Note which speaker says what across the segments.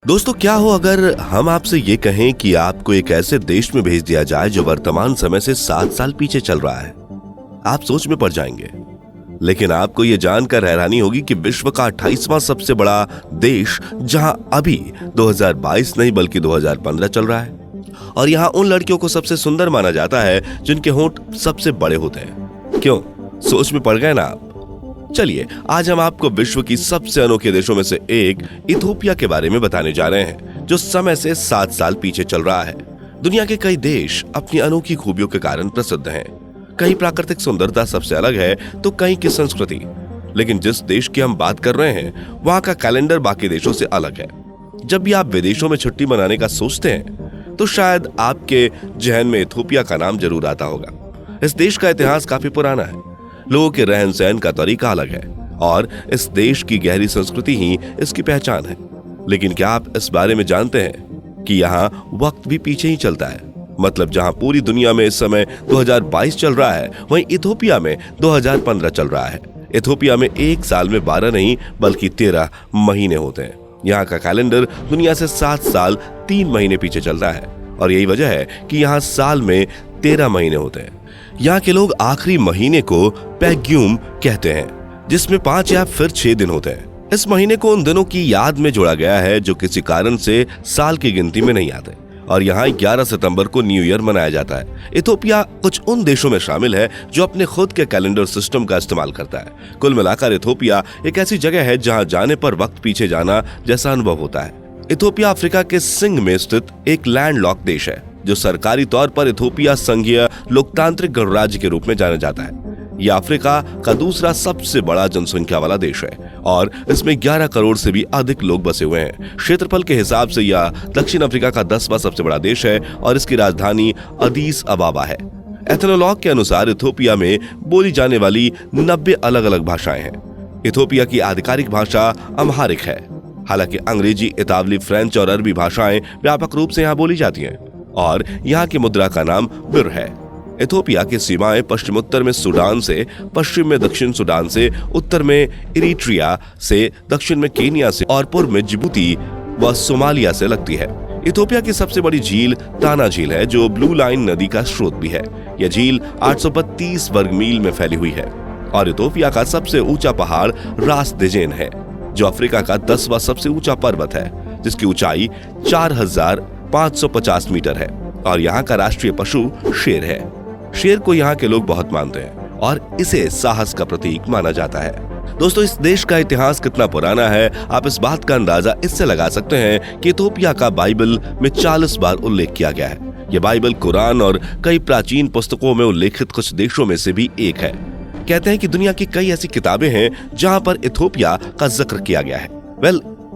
Speaker 1: दोस्तों, क्या हो अगर हम आपसे ये कहें कि आपको एक ऐसे देश में भेज दिया जाए जो वर्तमान समय से 7 साल पीछे चल रहा है। आप सोच में पड़ जाएंगे, लेकिन आपको ये जानकर हैरानी होगी कि विश्व का 28वां सबसे बड़ा देश जहां अभी 2022 नहीं बल्कि 2015 चल रहा है, और यहां उन लड़कियों को सबसे सुंदर माना जाता है जिनके होंठ सबसे बड़े होते हैं। क्यों? सोच में पड़ गए ना आप? चलिए, आज हम आपको विश्व की सबसे अनोखे देशों में से एक इथोपिया के बारे में बताने जा रहे हैं, जो समय से 7 साल पीछे चल रहा है। दुनिया के कई देश अपनी अनोखी खूबियों के कारण प्रसिद्ध हैं। कहीं प्राकृतिक सुंदरता सबसे अलग है तो कहीं की संस्कृति। लेकिन जिस देश की हम बात कर रहे हैं, वहाँ का कैलेंडर बाकी देशों से अलग है। जब भी आप विदेशों में छुट्टी मनाने का सोचते हैं तो शायद आपके जहन में इथोपिया का नाम जरूर आता होगा। इस देश का इतिहास काफी पुराना है, लोगों के रहन सहन का तरीका अलग है और इस देश की गहरी संस्कृति ही इसकी पहचान है। लेकिन क्या आप इस बारे में जानते हैं कि यहाँ वक्त भी पीछे ही चलता है? मतलब जहाँ पूरी दुनिया में इस समय 2022 चल रहा है, वहीं इथोपिया में 2015 चल रहा है। इथोपिया में एक साल में 12 नहीं बल्कि 13 महीने होते हैं। यहाँ का कैलेंडर दुनिया से 7 साल 3 महीने पीछे चलता है, और यही वजह है कि यहाँ साल में 13 महीने होते हैं। यहाँ के लोग आखिरी महीने को पैग्यूम कहते हैं, जिसमें 5 या फिर 6 दिन होते हैं। इस महीने को उन दिनों की याद में जोड़ा गया है जो किसी कारण से साल की गिनती में नहीं आते, और यहाँ 11 सितंबर को न्यू ईयर मनाया जाता है। इथोपिया कुछ उन देशों में शामिल है जो अपने खुद के कैलेंडर सिस्टम का इस्तेमाल करता है। कुल मिलाकर इथोपिया एक ऐसी जगह है जहाँ जाने पर वक्त पीछे जाना जैसा अनुभव होता है। इथोपिया अफ्रीका के सिंह में स्थित एक लैंडलॉक देश है, जो सरकारी तौर पर इथोपिया संघीय लोकतांत्रिक गणराज्य के रूप में जाना जाता है। यह अफ्रीका का दूसरा सबसे बड़ा जनसंख्या वाला देश है और इसमें 11 करोड़ से भी अधिक लोग बसे हुए हैं। क्षेत्रफल के हिसाब से यह दक्षिण अफ्रीका का 10वां सबसे बड़ा देश है और इसकी राजधानी अदीस अबाबा है। एथनोलॉग के अनुसार इथोपिया में बोली जाने वाली 90 अलग अलग भाषाएं हैं। इथोपिया की आधिकारिक भाषा अम्हारिक है, हालांकि अंग्रेजी, इतावली, फ्रेंच और अरबी भाषाएं व्यापक रूप से यहाँ बोली जाती हैं, और यहाँ की मुद्रा का नाम बिर है। इथोपिया की सीमाएं पश्चिमोत्तर में सूडान से, पश्चिम में दक्षिण सूडान से, उत्तर में इरिट्रिया से, दक्षिण में केनिया से और पूर्व में जिबूती व सोमालिया से लगती है। इथोपिया की सबसे बड़ी झील ताना झील है, जो ब्लू लाइन नदी का स्रोत भी है। यह झील 832 वर्ग मील में फैली हुई है, और इथोपिया का सबसे ऊंचा पहाड़ रास देजेन है, जो अफ्रीका का 10वां सबसे ऊंचा पर्वत है, जिसकी ऊंचाई 4550 मीटर है, और यहाँ का राष्ट्रीय पशु शेर है। शेर को यहाँ के लोग बहुत मानते हैं और इसे साहस का प्रतीक माना जाता है। दोस्तों, इस देश का इतिहास कितना पुराना है, आप इस बात का अंदाजा इससे लगा सकते हैं कि इथोपिया का बाइबल में 40 बार उल्लेख किया गया है। यह बाइबल, कुरान और कई प्राचीन पुस्तकों में उल्लेखित कुछ देशों में से भी एक है। कहते हैं कि दुनिया की कई ऐसी किताबें हैं जहां पर इथोपिया का जिक्र किया गया है।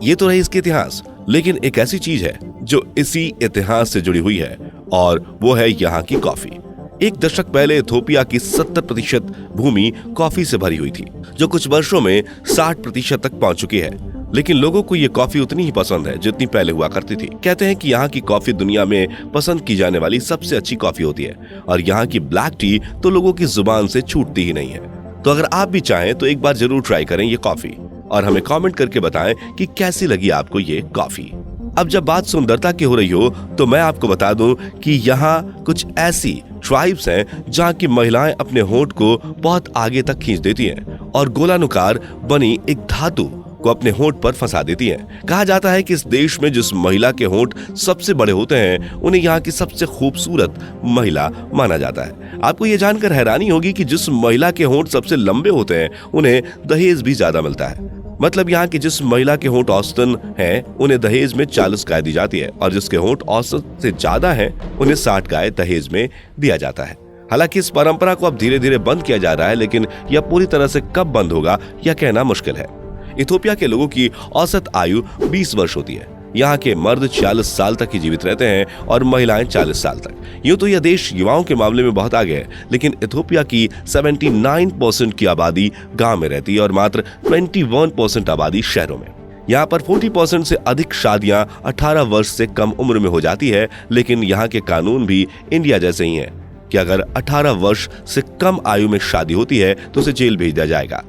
Speaker 1: ये तो रही इसके इतिहास, लेकिन एक ऐसी चीज है जो इसी इतिहास से जुड़ी हुई है, और वो है यहाँ की कॉफी। एक दशक पहले इथोपिया की 70% भूमि कॉफी से भरी हुई थी, जो कुछ वर्षों में 60% तक पहुंच चुकी है। लेकिन लोगों को ये कॉफी उतनी ही पसंद है जितनी पहले हुआ करती थी। कहते हैं कि यहाँ की कॉफी दुनिया में पसंद की जाने वाली सबसे अच्छी कॉफी होती है, और यहाँ की ब्लैक टी तो लोगों की जुबान से छूटती ही नहीं है। तो अगर आप भी चाहें तो एक बार जरूर ट्राई करें ये कॉफी, और हमें कमेंट करके बताएं कि कैसी लगी आपको ये कॉफी। अब जब बात सुंदरता की हो रही हो तो मैं आपको बता दूं कि यहाँ कुछ ऐसी ट्राइब्स हैं जहाँ की महिलाएं अपने होंठ को बहुत आगे तक खींच देती हैं और गोलानुकार बनी एक धातु को अपने होंठ पर फंसा देती हैं। कहा जाता है कि इस देश में जिस महिला के होंठ सबसे बड़े होते हैं उन्हें यहाँ की सबसे खूबसूरत महिला माना जाता है। आपको ये जानकर हैरानी होगी कि जिस महिला के होंठ सबसे लंबे होते हैं उन्हें दहेज भी ज्यादा मिलता है। मतलब यहाँ की जिस महिला के होंठ औसतन हैं उन्हें दहेज में 40 गाय दी जाती है, और जिसके होंठ औसत से ज्यादा हैं उन्हें 60 गाय दहेज में दिया जाता है। हालांकि इस परंपरा को अब धीरे धीरे बंद किया जा रहा है, लेकिन यह पूरी तरह से कब बंद होगा यह कहना मुश्किल है। इथोपिया के लोगों की औसत आयु 20 वर्ष होती है। यहाँ के मर्द 46 साल तक ही जीवित रहते हैं और महिलाएं 40 साल तक। यूं तो यह देश युवाओं के मामले में बहुत आगे है, लेकिन इथोपिया की 79% की आबादी गांव में रहती है और मात्र 21% आबादी शहरों में। यहाँ पर 40% से अधिक शादियां 18 वर्ष से कम उम्र में हो जाती है, लेकिन यहाँ के कानून भी इंडिया जैसे ही हैं कि अगर 18 वर्ष से कम आयु में शादी होती है तो उसे जेल भेज दिया जाएगा।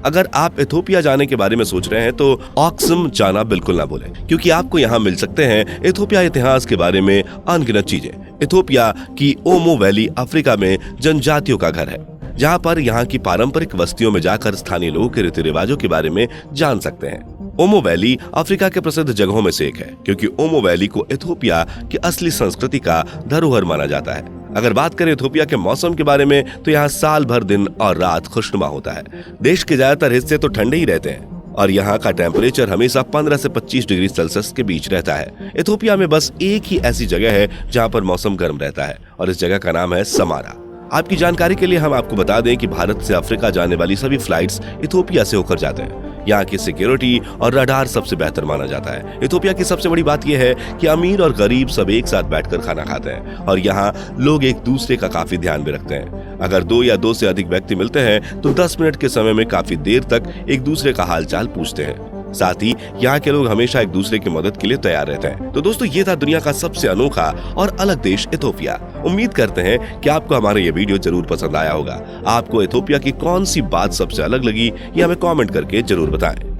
Speaker 1: अगर आप इथोपिया जाने के बारे में सोच रहे हैं तो ऑक्सम जाना बिल्कुल ना भूलें, क्योंकि आपको यहाँ मिल सकते हैं इथोपिया इतिहास के बारे में अनगिनत चीजें। इथोपिया की ओमो वैली अफ्रीका में जनजातियों का घर है, जहाँ पर यहाँ की पारंपरिक बस्तियों में जाकर स्थानीय लोगों के रीति रिवाजों के बारे में जान सकते हैं। ओमो वैली अफ्रीका के प्रसिद्ध जगहों में से एक है, क्योंकि ओमो वैली को इथोपिया की असली संस्कृति का धरोहर माना जाता है। अगर बात करें इथोपिया के मौसम के बारे में तो यहाँ साल भर दिन और रात खुशनुमा होता है। देश के ज्यादातर हिस्से तो ठंडे ही रहते हैं और यहाँ का टेम्परेचर हमेशा 15 से 25 डिग्री सेल्सियस के बीच रहता है। इथोपिया में बस एक ही ऐसी जगह है जहाँ पर मौसम गर्म रहता है और इस जगह का नाम है समारा। आपकी जानकारी के लिए हम आपको बता दें कि भारत से अफ्रीका जाने वाली सभी फ्लाइट्स इथोपिया से होकर जाते हैं। यहाँ की सिक्योरिटी और रडार सबसे बेहतर माना जाता है। इथोपिया की सबसे बड़ी बात यह है कि अमीर और गरीब सब एक साथ बैठकर खाना खाते हैं और यहाँ लोग एक दूसरे का काफी ध्यान भी रखते हैं। अगर 2 या 2 से अधिक व्यक्ति मिलते हैं तो 10 मिनट के समय में काफी देर तक एक दूसरे का हालचाल पूछते हैं। साथ ही यहाँ के लोग हमेशा एक दूसरे की मदद के लिए तैयार रहते हैं। तो दोस्तों, ये था दुनिया का सबसे अनोखा और अलग देश इथोपिया। उम्मीद करते हैं कि आपको हमारा ये वीडियो जरूर पसंद आया होगा। आपको इथोपिया की कौन सी बात सबसे अलग लगी ये हमें कमेंट करके जरूर बताएं।